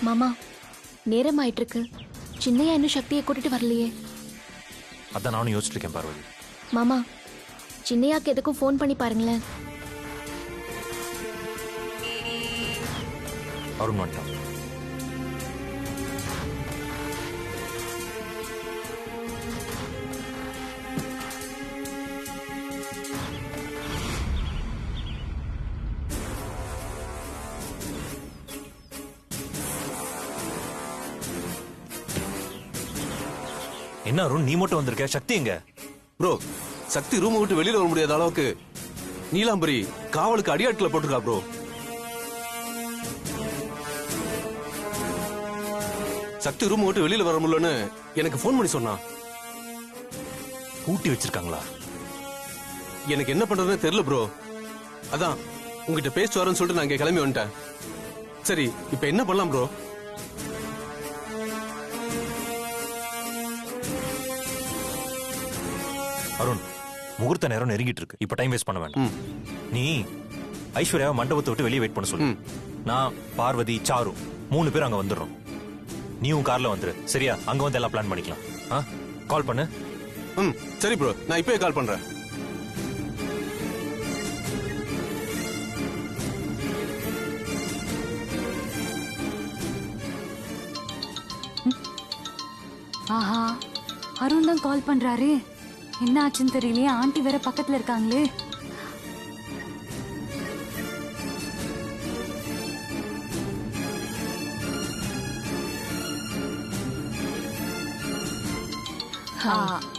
மாமா நேரம் ஆயிட்டு இருக்கு. சின்னையா இன்னும் சக்தியை கூட்டிட்டு வரலையே. அதான் நானும் யோசிச்சுட்டு இருக்கேன் பார்வதி. மாமா சின்னையாக்கு எதுக்கும் ஃபோன் பண்ணி பாருங்களேன். அருண் வந்துட்டான். என்ன அருண் நீ மட்டும் வந்திருக்க? சக்தி எங்க? ப்ரோ சக்தி ரூம் விட்டு வெளியில வர முடியாத அளவுக்கு நீலாம்பரி காவலுக்கு அடியாட்களை போட்டிருக்கா ப்ரோ. சக்தி ரூம் விட்டு வெளியில வர முடியலன்னு எனக்கு போன் பண்ணி சொன்னா. பூட்டி வச்சிருக்காங்களா? எனக்கு என்ன பண்றதுன்னு தெரியல ப்ரோ. அதான் உங்ககிட்ட பேசிட்டு வரேன்னு சொல்லிட்டு நான் இங்க கிளம்பி வந்துட்டேன். சரி இப்ப என்ன பண்ணலாம் ப்ரோ? அருண் முகூர்த்த நேரம் நெருங்கிட்டு இருக்கு. இப்ப டைம் வேஸ்ட் பண்ண வேண்டாம். நீ ஐஸ்வர்யாவை மண்டபத்தை விட்டு வெளியே வெயிட் பண்ண சொல்லு. நான் பார்வதி சாரு 3 பேர் அங்க வந்துடுறோம். நீ உன் கார்ல வந்துரு. சரியா? அங்க வந்து எல்லாம் பிளான் பண்ணிக்கலாம். கால் பண்ணு. சரி ப்ரோ நான் இப்பவே கால் பண்றேன். ஆஹா அருண் தான் கால் பண்றாரு. என்ன ஆச்சுன்னு தெரியலையே. ஆண்டி வேற பக்கத்துல இருக்காங்களே.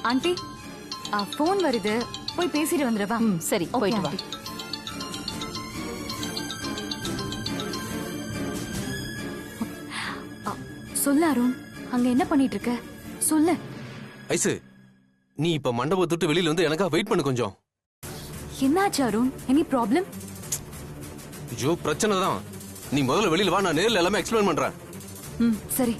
ஆண்டி போன் வருது, போய் பேசிட்டு வந்துடுவா. சரி போயிட்டு வா. சொல்லு அருண், அங்க என்ன பண்ணிட்டு இருக்க சொல்லு. ஐசு நீ இப்ப மண்டபத்தை விட்டு வெளியில வந்து எனக்கா வெயிட் பண்ணு கொஞ்சம். என்னாச்சு அருண்? Any problem? ஐயோ பிரச்சனை தான். நீ முதல்ல வெளியில வா, நான் நேர்ல எல்லாமே எக்ஸ்பிளைன் பண்றேன். சரி.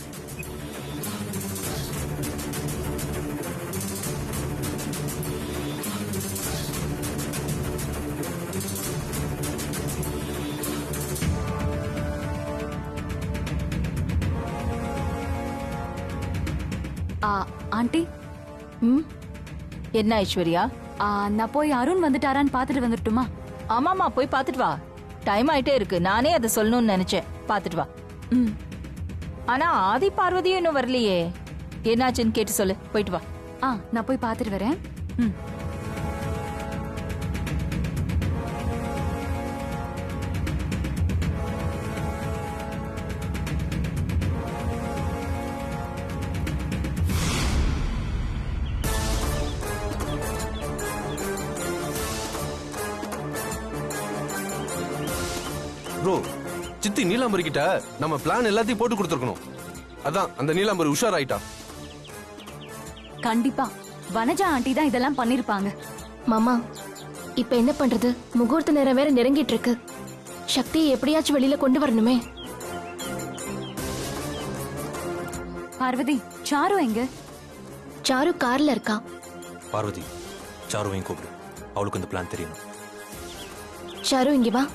ஆண்டி என்ன ஐஸ்வர்யா? நான் போய் அருண் வந்துட்டாரான்னு பாத்துட்டு வந்துட்டுமா? ஆமாமா போய் பாத்துட்டு வா. டைம் ஆயிட்டே இருக்கு. நானே அதை சொல்லணும்னு நினைச்சேன். பாத்துட்டு வா. ஆனா ஆதி பார்வதியும் இன்னும் வரலையே. என்னாச்சுன்னு கேட்டு சொல்லு. போயிட்டு வா. நான் போய் பாத்துட்டு வரேன். ப்ரோ சித்தி நீலாம்பரி கிட்ட நம்ம பிளான் எல்லாத்தையும் போட்டு கொடுத்துருக்கணும். அதான் அந்த நீலாம்பரி உஷாராயிட்டா. கண்டிப்பா வனஜா ஆண்டி தான் இதெல்லாம் பண்ணிருப்பாங்க. மாமா இப்ப என்ன பண்றது? முகூர்த்த நேரம் வேற நெருங்கிட்டு இருக்கு. சக்தியை எப்படியாச்சும் வெளியில கொண்டு வரணுமே. பார்வதி சாரு எங்க? சாரு கார்ல இருக்கா. பார்வதி சாருவையும் கூப்பிடு. அவளுக்கு இந்த பிளான் தெரியும். சாரு இங்க வா.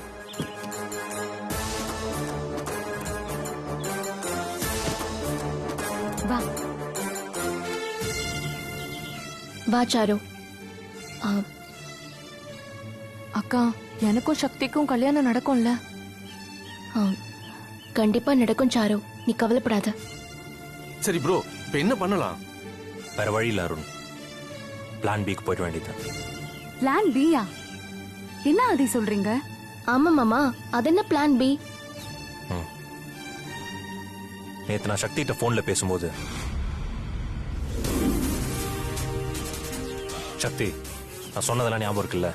வா வா சாரு. அக்கா எனக்கும் சக்திக்கும் கல்யாணம் நடக்கும்ல? கண்டிப்பா நடக்கும் சாரு, நீ கவலைப்படாத. சரி ப்ரோ இப்ப என்ன பண்ணலாம்? வேற வழி இல்ல அருண். பிளான் பிக்கு போயிட வேண்டியது. பிளான் பியா? என்ன ஆதி சொல்றீங்க? ஆமா மாமா, அது என்ன பிளான் பி? நேத்து நான் சக்திகிட்ட போன்ல பேசும்போது, சக்தி நான் சொன்னதெல்லாம் ஞாபகம் இருக்குல்ல?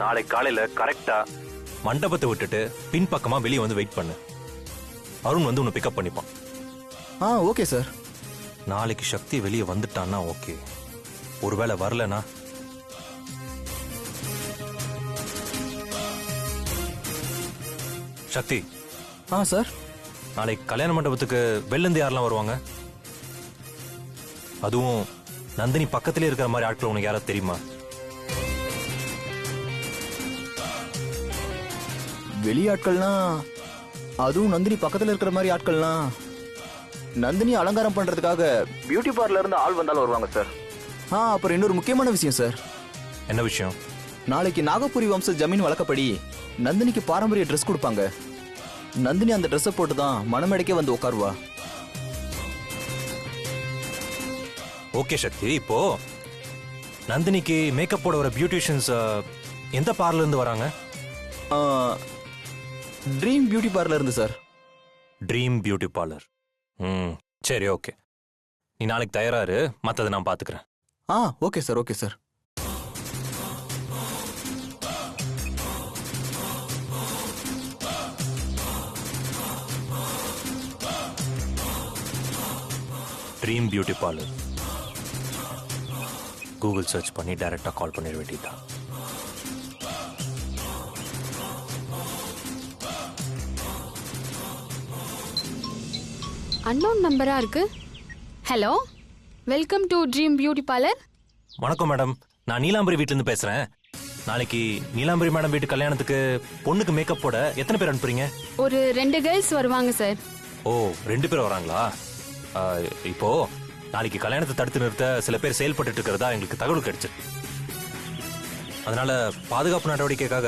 நாளை காலையில கரெக்டா மண்டபத்தை விட்டுட்டு பின்பக்கமா வெளியே வந்து வெயிட் பண்ணு. அருண் வந்து உன்னை பிக்கப் பண்ணிப்பான். Okay sir. நாளைக்கு சக்தி வெளியே வந்துட்டான்னா ஓகே. ஒருவேளை வரலனா சக்தி. சார். நாளைக்கு கல்யாண மண்டபத்துக்கு வெளிலேருந்து யாரெல்லாம் வருவாங்க? அதுவும் நந்தினி பக்கத்திலே இருக்கிற மாதிரி ஆட்கள் உனக்கு யாராவது தெரியுமா? வெளியாட்கள்னா அதுவும் நந்தினி பக்கத்துல இருக்கிற மாதிரி ஆட்கள்லாம் நந்தினி அலங்காரம் பண்றதுக்காக பியூட்டி பார்லர்ல இருந்து ஆள் வந்தாலும் வருவாங்க சார். அப்புறம் இன்னொரு முக்கியமான விஷயம் சார். என்ன விஷயம்? நாளைக்கு நாகபுரி வம்ச ஜமீன் வழக்கப்படி நந்தினிக்கு பாரம்பரிய ட்ரெஸ் கொடுப்பாங்க. நந்தினி அந்த ட்ரெஸ்ஸை போட்டு தான் மணமேடைக்கே வந்து உட்காருவா. ஓகே சக்தி, இப்போ நந்தினிக்கு மேக்கப் போட வர பியூட்டிஷியன்ஸ் எந்த பார்லர் இருந்து வராங்க? ட்ரீம் பியூட்டி பார்லர் இருந்து சார். Dream beauty parlour. சரி, ஓகே. நீ நாளைக்கு தயாராரு, மற்றதை நான் பார்த்துக்கிறேன். Okay sir, okay sir. Dream beauty parlour Google search பண்ணி டைரக்டா கால் பண்ணிட வேண்டியதுதான். அன்னோன் நம்பரா இருக்கு. Hello, welcome to dream beauty parlour. வணக்கம் மேடம், நான் நீலாம்பரி வீட்ல இருந்து பேசுறேன். நாளைக்கு நீலாம்பரி மேடம் வீட்டு கல்யாணத்துக்கு பொண்ணுக்கு மேக்கப் போட எத்தனை பேர் அனுப்புறீங்க? ஒரு 2 கேர்ள்ஸ் வருவாங்க சார். ஓ, 2 பேர் வராங்களா? இப்போ நாளைக்கு கல்யாணத்தை தடுத்து நிறுத்த சில பேர் செயல்பட்டு இருக்கிறதா எங்களுக்கு தகவல் கிடைச்சு. அதனால பாதுகாப்பு நடவடிக்கைக்காக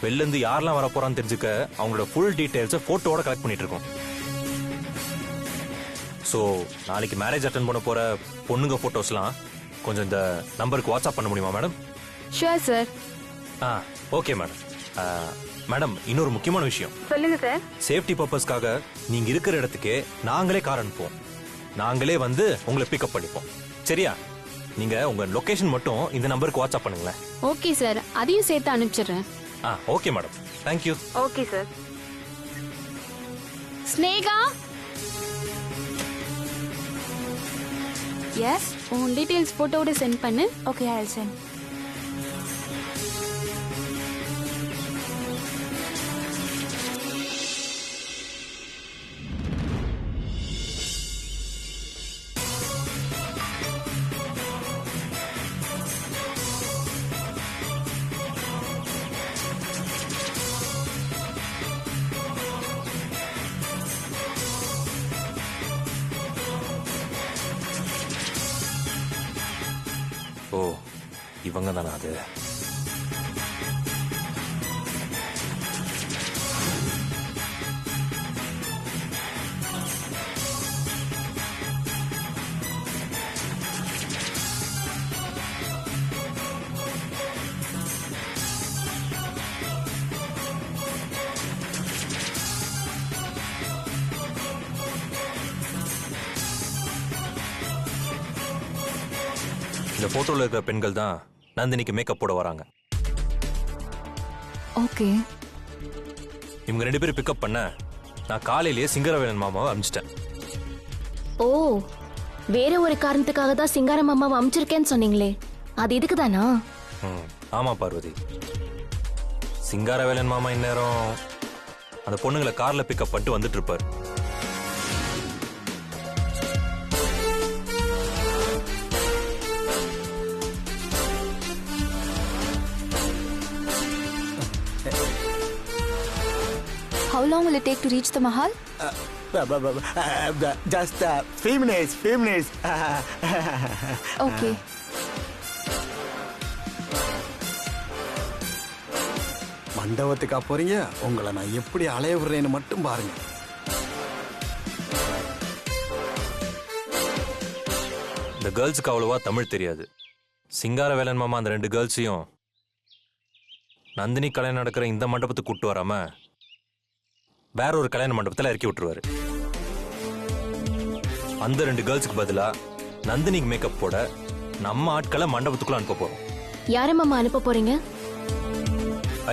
வெளில இருந்து யாரெல்லாம் வர போறான்னு தெரிஞ்சுக்க அவங்களோட ஃபுல் டீடைல்ஸை போட்டோட கலெக்ட் பண்ணிட்டு இருக்கோம். ஸோ நாளைக்கு மேரேஜ் அட்டன் பண்ண போற பொண்ணுங்க போட்டோஸ்லாம் கொஞ்சம் இந்த நம்பருக்கு வாட்ஸ்அப் பண்ண முடியுமா madam? Sure sir. Okay madam. Madam, இன்னொரு முக்கியமான விஷயம். சொல்லுங்க சார். சேஃப்டி பர்பஸ்க்காக நீங்க இருக்கிற இடத்துக்கே நாங்களே கார் அனுப்புவோம். நாங்களே வந்து உங்களை பிக்கப் பண்ணிப்போம். சரியா? நீங்க உங்க லொகேஷன் மட்டும் இந்த நம்பருக்கு வாட்ஸ்அப் பண்ணுங்களேன். ஓகே சார், அதையும் சேர்த்து அனுப்பிச்சிடுறேன். Okay madam, thank you. Okay sir. Sneha, yes, உன் டீடைல்ஸ் போட்டோட சென்ட் பண்ணு. Okay, I will send. ஓ, இவங்க தானா அது? இந்த போட்டோல இருக்கிற பெண்கள் தான் நந்தினிக்கு மேக்கப் போட வராங்க. ஓகே. இவங்க 2 பேரும் பிக்கப் பண்ண நான் காலையிலேயே சிங்கரவேலன் மாமாவை அனுப்பிச்சிட்டேன். ஓ, வேற ஒரு காரணத்துக்காக தான் சிங்காரம் அம்மாவை அனுப்பிச்சிருக்கேன்னு சொன்னீங்களே, அது இதுக்கு தானா? ஆமா பார்வதி, சிங்காரவேலன் மாமா இந்நேரம் அந்த பொண்ணுங்களை கார்ல பிக்கப் பண்ணிட்டு வந்துட்டு இருப்பாரு. How long will it take to reach the Mahal? Just few minutes, few minutes. Okay. மண்டபத்துக்கா போறீங்க? உங்களை நான் எப்படி அலைய விடுறேன்னு மட்டும் பாருங்க. இந்த கேர்ள்ஸுக்கு அவ்வளவா தமிழ் தெரியாது. சிங்காரவேலன் மாமா அந்த 2 கேர்ள்ஸையும் நந்தினி கல்யாணம் நடக்கிற இந்த மண்டபத்துக்கு கூட்டு வராம வேற ஒரு கல்யாண மண்டபத்தில் இறக்கி விட்டுருவாரு. அந்த 2 கேர்ள்ஸுக்கு பதிலா நந்தினிக்கு மேக்கப் போட நம்ம ஆட்களை மண்டபத்துக்குள்ள அனுப்ப போறோம். யாரை மாமா அனுப்ப போறீங்க?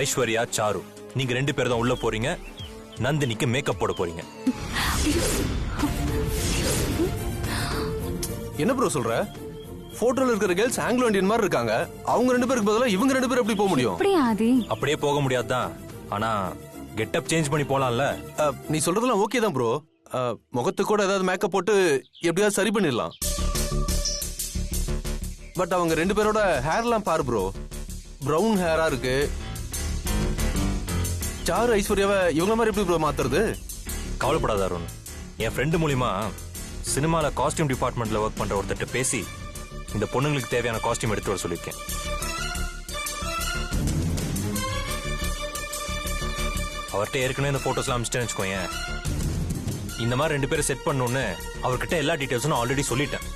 ஐஸ்வர்யா, சாரு, நீங்க 2 பேர் தான் உள்ள போறீங்க. நந்தினிக்கு மேக்கப் போட போறீங்க. என்ன ப்ரோ சொல்ற? போட்டோல இருக்கிற கேர்ள்ஸ் ஆங்கிலோ இந்தியன் மாதிரி இருக்காங்க. அவங்க 2 பேருக்கு பதிலா இவங்க 2 பேர் எப்படி போக முடியும்? அப்படியே ஆதி, அப்படியே போக முடியாதுதான். ஆனா கெட்டப் சேஞ்ச் பண்ணி போலாம்ல. நீ சொல்றதெல்லாம் ஓகே தான் ப்ரோ. முகத்துக்கு கூட ஏதாவது மேக்கப் போட்டு எப்படியாவது சரி பண்ணிடலாம். பட் அவங்க 2 பேரோட ஹேர்லாம் பாரு ப்ரோ, பிரவுன் ஹேரா இருக்கு. சாரு ஐஸ்வர்யாவை இவங்க மாதிரி எப்படி ப்ரோ மாத்துறது? கவலைப்படாத அருண். என் ஃப்ரெண்டு மூலியமா சினிமால காஸ்டியூம் டிபார்ட்மெண்ட்ல ஒர்க் பண்ற ஒருத்தர்ட்ட பேசி இந்த பொண்ணுங்களுக்கு தேவையான காஸ்டியூம் எடுத்து வர சொல்லியிருக்கேன். அவர்கிட்ட ஏற்கனவே இந்த போட்டோஸ்லாம் அனுப்பிச்சிட்டேன்னு வச்சுக்கோங்க. இந்த மாதிரி 2 பேரை செட் பண்ணணும்னு அவர்கிட்ட எல்லா டீட்டெயில்ஸும் நான் ஆல்ரெடி சொல்லிட்டேன்.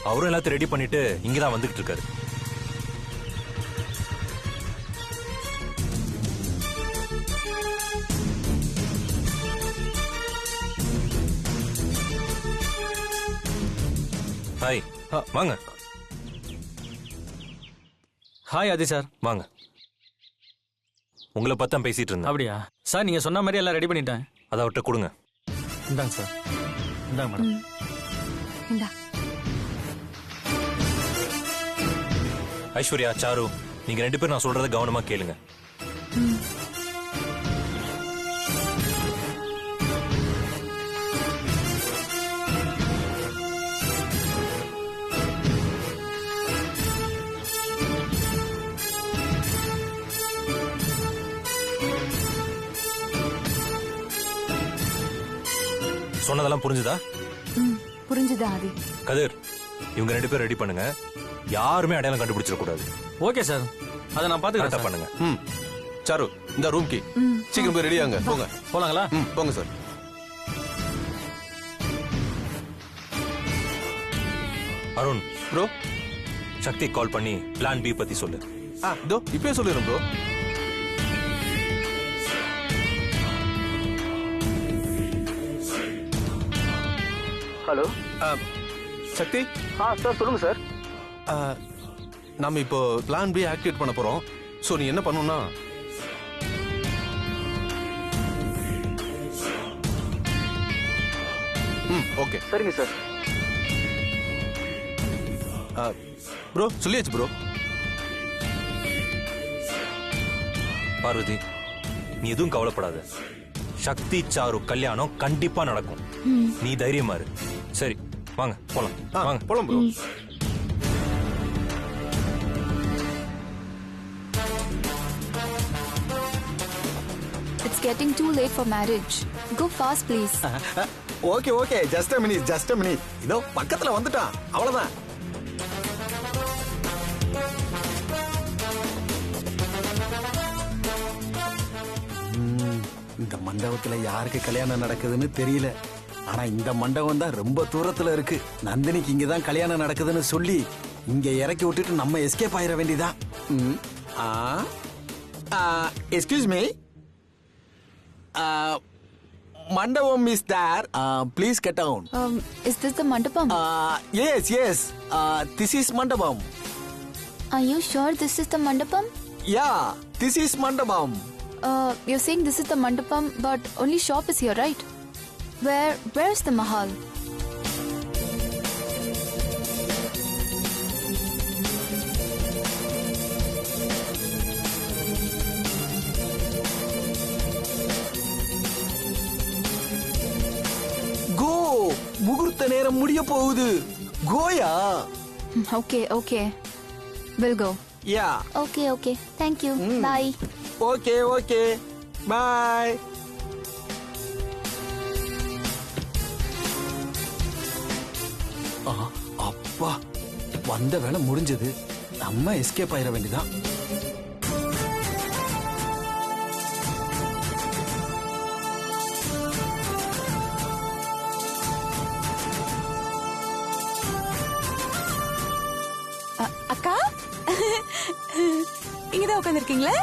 அவரும் எல்லாத்தையும் ரெடி பண்ணிட்டு இங்கதான் வந்துகிட்டு இருக்காரு. ஹாய், வாங்க ஹாய் ஆதி சார். வாங்க. உங்களை பத்தி தான் பேசிட்டு இருந்தேன். அப்படியா சார்? நீங்க சொன்ன மாதிரி எல்லாம் ரெடி பண்ணிட்டேன். அதை அவர்கிட்ட கொடுங்க. இந்தாங்க சார். இந்தாங்க மேடம். இந்தா. ஐஸ்வர்யா, சாரு, நீங்க 2 பேரும் நான் சொல்றதை கவனமா கேளுங்க. சொன்னதெல்லாம் புரிஞ்சுதா? புரிஞ்சுதா ஆதி? கதிர், இவங்க 2 பேரும் ரெடி பண்ணுங்க. யாருமே அடையாளம் கண்டுபிடிச்சிட கூடாது. ஓகே சார், அதை நான் பாத்துக்கிறேன். பண்ணுங்க. சாரு, இந்த ரூம் கி சீக்கிரம் போய் ரெடியாங்க. போங்க. போலாங்களா? போங்க சார். அருண் ப்ரோ, சக்தி கால் பண்ணி பிளான் பி பத்தி சொல்லு. இதோ இப்பயே சொல்லிடுறேன் ப்ரோ. ஹலோ சக்தி. சார் சொல்லுங்க சார். நாம இப்போ பிளான் பி ஆக்டிவேட் பண்ண போறோம். சோ நீ என்ன பண்ணணும்னா, ஓகே சரிங்க சார். ப்ரோ சொல்லியாச்சு ப்ரோ. பார்வதி, நீ எதுவும் கவலைப்படாத. சக்தி சாரு கல்யாணம் கண்டிப்பா நடக்கும். நீ தைரியமா இரு. சரி, வாங்க போலாம். வாங்க போலாம் bro. It's getting too late for marriage. Go fast, please. Okay okay, just a minute. இதோ பக்கத்துல வந்துட்டான், அவ்வளவுதான். இந்த மண்டபத்துல யாருக்கு கல்யாணம் நடக்குதுன்னு தெரியல. ஆனா இந்த மண்டபம் தான் ரொம்ப தூரத்துல இருக்கு. நந்தினிக்கு இங்கதான் கல்யாணம் நடக்குதுன்னு சொல்லி இங்க இறக்கி விட்டுட்டு நம்ம எஸ்கேப் ஆயிட வேண்டியதான். Excuse me, mandapam is there. Please get down. Is this the mandapam? Yes. This is mandapam. Are you sure this is the mandapam? Yeah, this is mandapam. You're saying this is the mandapam, but only shop is here, right? Where's the mahal? Go. முகூர்த்த நேரம் முடிய போகுது. கோயா. Okay. We'll go. Yeah. Okay. Thank you. Bye. Okay. Bye. அப்பா, வந்த வேலை முடிஞ்சது. நம்ம escape ஆயிட வேண்டியதான். அக்கா, இங்கதான் உட்காந்துருக்கீங்களா?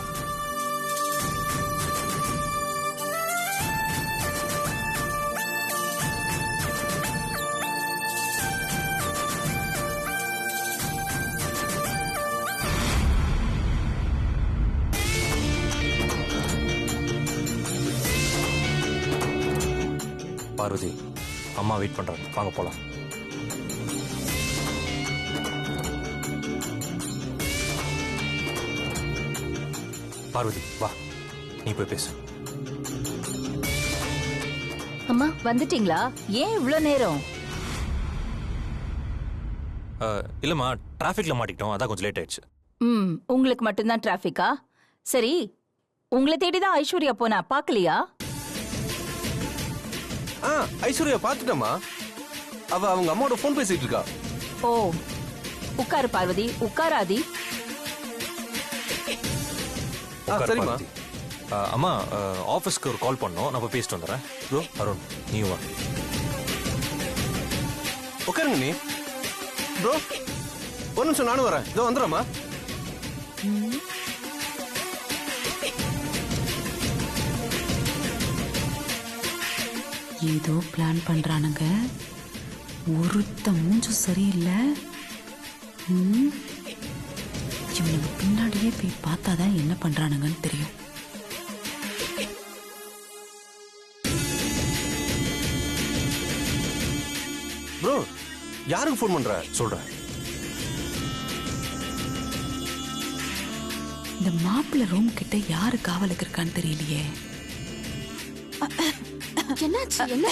பார்வதி, அம்மா வெயிட் பண்றாங்க. வாங்க போலாம். பார்வதி, வா, நீ போய் பேசு. அம்மா வந்துட்டீங்களா? ஏன் இவ்வளவு நேரம்? இல்லம்மா, டிராபிக்ல மாட்டிக்கிட்டோம், அதான் கொஞ்சம் லேட் ஆயிடுச்சு. உங்களுக்கு மட்டும்தான் டிராபிக்கா? சரி, உங்களை தேடிதான் ஐஸ்வர்யா போனா, பாக்கலையா? ஐஸ்வர்யா பாத்துட்டமா. அவ அவங்க அம்மாவோட போன் பேசிட்டு இருக்கா. ஓ உட்காரு பார்வதி, உட்காரு ஆதி. உட்கார் சரிம்மா. பார்வதி. அம்மா ஆஃபீஸ்க்கு ஒரு கால் பண்ணோம், நான் போய் பேசிட்டு வந்துடுறேன். ப்ரோ அருண் நீ வா. உட்காருங்க நீ. ப்ரோ ஒரு நிமிஷம் நானும் வரேன். இதோ வந்துடுறேம்மா. ஏதோ பிளான் பண்றானுங்க. ஒருத்த மூஞ்சும் சரியில்லை. இவனுக்கு பின்னாடியே போய் பார்த்தாதான் என்ன பண்றானுங்கன்னு தெரியும். ப்ரோ யாருக்கு ஃபோன் பண்ற? சொல்றேன். இந்த மாப்பிள்ளை ரூம் கிட்ட யாரு காவலுக்கு இருக்கான்னு தெரியலையே. என்னாச்சு? என்ன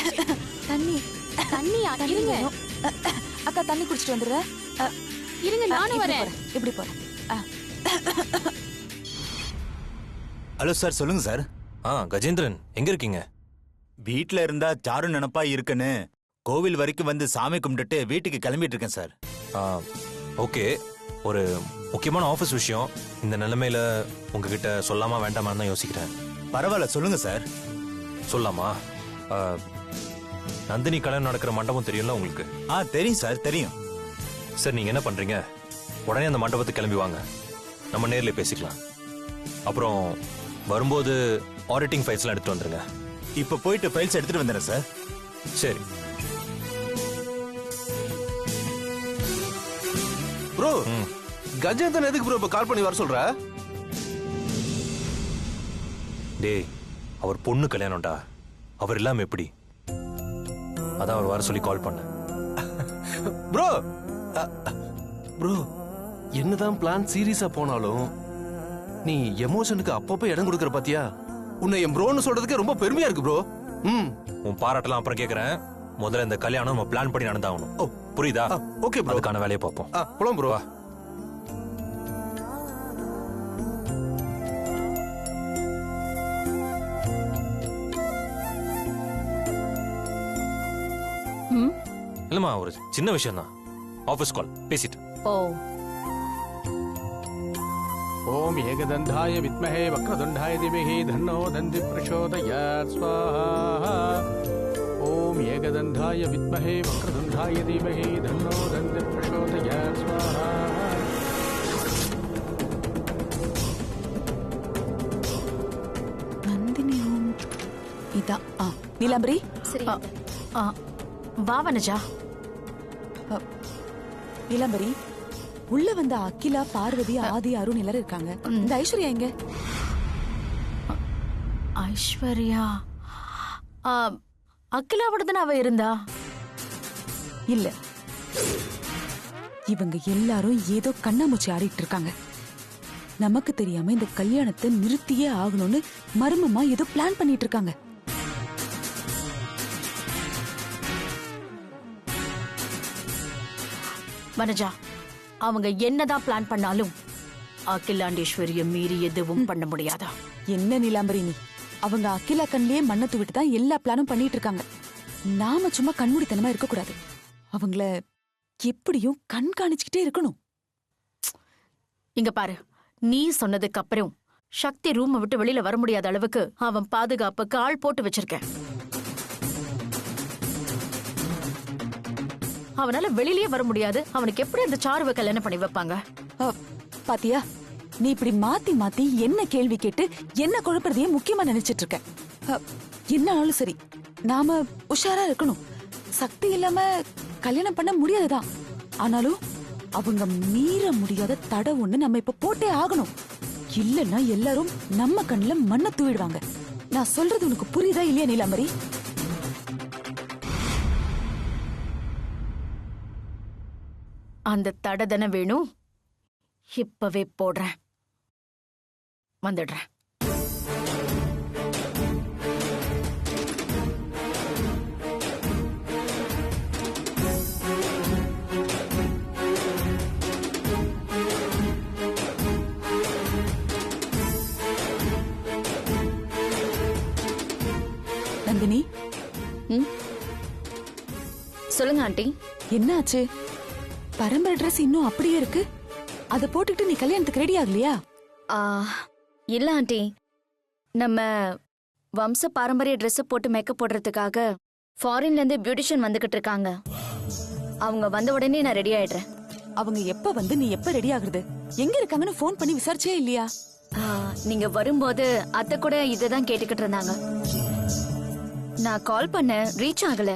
தண்ணி தண்ணியா? இருங்க அக்கா தண்ணி குடிச்சிட்டு வந்துடுறேன். இருங்க, நானும் வரேன். இப்படி போறேன். ஹலோ சார், சொல்லுங்க சார். கஜேந்திரன் எங்க இருக்கீங்க? வீட்ல இருந்தா சாரு நினப்பா இருக்குன்னு கோவில் வரைக்கும் வந்து சாமி கும்பிட்டுட்டு வீட்டுக்கு கிளம்பிட்டு இருக்கேன் சார். ஓகே, ஒரு முக்கியமான ஆஃபீஸ் விஷயம். இந்த நிலைமையில உங்ககிட்ட சொல்லாமா வேண்டாமான்னு தான் யோசிக்கிறேன். பரவாயில்ல, சொல்லுங்க சார். சொல்லாமா? நந்தினி கல்யாணம் நடக்கிற மண்டபம் தெரியும்ல உங்களுக்கு? தெரியும் சார், தெரியும். சார் நீங்க என்ன பண்றீங்க, உடனே அந்த மண்டபத்துக்கு கிளம்பி வாங்க, நம்ம நேர்ல பேசிக்கலாம். அப்புறம் வரும்போது ஆடிட்டிங் ஃபைல்ஸ்லாம் எடுத்துட்டு வந்துருங்க. இப்ப போயிட்டு ஃபைல்ஸ் எடுத்துட்டு வந்துடுறேன் சார். சரி ப்ரோ. கஜேந்திரன் எதுக்கு ப்ரோ இப்ப கால் பண்ணி வர சொல்ற? டேய், அவர் பொண்ணு கல்யாணம்டா, அவர் இல்லாம எப்படி? அதான் அவர் வர சொல்லி கால் பண்ண. ப்ரோ ப்ரோ என்னதான் பிளான் சீரியஸா போனாலும் நீ எமோஷனுக்கு அப்பப்போ இடம் கொடுக்கற பாத்தியா? உன்னை என் ப்ரோன்னு சொல்றதுக்கு ரொம்ப பெருமையா இருக்கு ப்ரோ. உன் பாராட்டெல்லாம் அப்புறம் கேக்குறேன். முதல்ல இந்த கல்யாணம் நம்ம பிளான் பண்ணி நடந்தாகணும். புரியுதா? ஓகே ப்ரோ, அதுக்கான வேலையை பார்ப்போம். போலாம் ப்ரோ. இல்லம்மா, ஒரு சின்ன விஷயம் தான். ஆபீஸ் கால் பேசிட்டு. ஓ ओम एकदंधाय विद्महे वक्रतुंडाय धीमहि तन्नो दन्ति प्रचोदयात् स्वाहा. ओम एकदंधाय विद्महे वक्रतुंडाय धीमहि तन्नो दन्ति प्रचोदयात् स्वाहा. நந்தினி இதா. நீலாம்பரி, சரி. வா வனஜா. நீலாம்பரி, உள்ள வந்த அகிலா, பார்வதி, ஆதி, அருண் எல்லாரும் இருக்காங்க. இந்த ஐஸ்வர்யா எங்க? ஐஸ்வர்யா அகிலாவோட தானே அவ இருந்தா? இல்ல, இவங்க எல்லாரும் ஏதோ கண்ணாமூச்சி ஆடிட்டு இருக்காங்க. நமக்கு தெரியாம இந்த கல்யாணத்தை நிறுத்தியே ஆகணும்னு மர்மமா ஏதோ பிளான் பண்ணிட்டு இருக்காங்க. வனஜா, அவங்க என்னதான் பிளான் பண்ணாலும் அகிலாண்டேஸ்வரிய மீறி எதுவும் பண்ண முடியாதா? என்ன நீலாம்பரி நீ? அவங்க அகிலா கண்ணிலேயே மண்ணை தூவிட்டு தான் எல்லா பிளானும் பண்ணிட்டு இருக்காங்க. நாம சும்மா கண்மூடித்தனமா இருக்க கூடாது. அவங்கள எப்படியும் கண்காணிச்சுக்கிட்டே இருக்கணும். இங்க பாரு, நீ சொன்னதுக்கு அப்புறம் சக்தி ரூமை விட்டு வெளியில வர முடியாத அளவுக்கு அவன் பாதுகாப்புக்கு ஆள் போட்டு வச்சிருக்கேன். அவனால வெளியிலேயே வர முடியாது. அவனுக்கு எப்படி அந்த சாருவை கல்யாணம் பண்ணி வைப்பாங்க? பாத்தியா, நீ இப்படி மாத்தி மாத்தி என்ன கேள்வி கேட்டு என்ன குழப்பறதையே முக்கியமா நினைச்சிட்டு இருக்க. என்ன ஆனாலும் சரி, நாம உஷாரா இருக்கணும். சக்தி இல்லாம கல்யாணம் பண்ண முடியாதுதான். ஆனாலும் அவங்க மீற முடியாத தடை ஒண்ணு நம்ம இப்ப போட்டே ஆகணும். இல்லன்னா எல்லாரும் நம்ம கண்ணுல மண்ணை தூவிடுவாங்க. நான் சொல்றது உனக்கு புரியுதா இல்லையா நீலாம்பரி? அந்த தடை தானே வேணும். இப்பவே போடுறேன், வந்துடுறேன். நந்தினி, சொல்லுங்க ஆண்டி. என்னாச்சு? பரம்பரை ட்ரெஸ் இன்னும் அப்படியே இருக்கு. அத போட்டுட்டு நீ கல்யாணத்துக்கு ரெடி ஆகலையா? இல்ல ஆண்டி, நம்ம வம்ச பாரம்பரிய ட்ரெஸ் போட்டு மேக்கப் போடுறதுக்காக ஃபாரின்ல இருந்து பியூட்டிஷியன் வந்துகிட்டு இருக்காங்க. அவங்க வந்த உடனே நான் ரெடி ஆயிடுறேன். அவங்க எப்ப வந்து நீ எப்ப ரெடி ஆகுறது? எங்க இருக்காங்கன்னு ஃபோன் பண்ணி விசாரிச்சே இல்லையா? நீங்க வரும்போது அத்தை கூட இததான் கேட்டுக்கிட்டு இருந்தாங்க. நான் கால் பண்ண ரீச் ஆகல,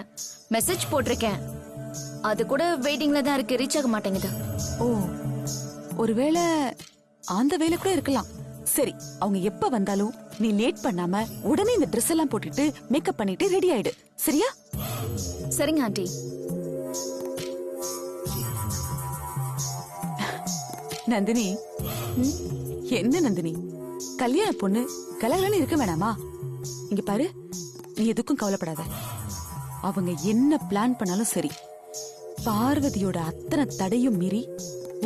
மெசேஜ் போட்டிருக்கேன், அது கூட வெயிட்டிங்ல தான் இருக்கு, ரீச் ஆக மாட்டேங்குது. ஓ, ஒருவேளை அந்த வேலை கூட இருக்கலாம். சரி, அவங்க எப்ப வந்தாலும் நீ லேட் பண்ணாம உடனே இந்த ட்ரெஸ் எல்லாம் போட்டுட்டு மேக்கப் பண்ணிட்டு ரெடி ஆயிடு. சரியா? சரிங்க ஆண்டி. நந்தினி, என்ன நந்தினி, கல்யாண பொண்ணு கலகலன்னு இருக்க வேணாமா? இங்க பாரு, நீ எதுக்கும் கவலைப்படாத. அவங்க என்ன பிளான் பண்ணாலும் சரி, பார்வதியோட அத்தனை தடையும் மீறி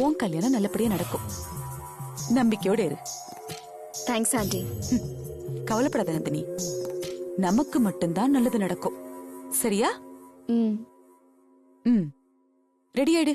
உன் கல்யாணம் நல்லபடியா நடக்கும். நம்பிக்கையோட இரு. Thanks aunty. கவலைப்படாத நந்தினி, நமக்கு மட்டும்தான் நல்லது நடக்கும். சரியா? ரெடி ஆயிடு.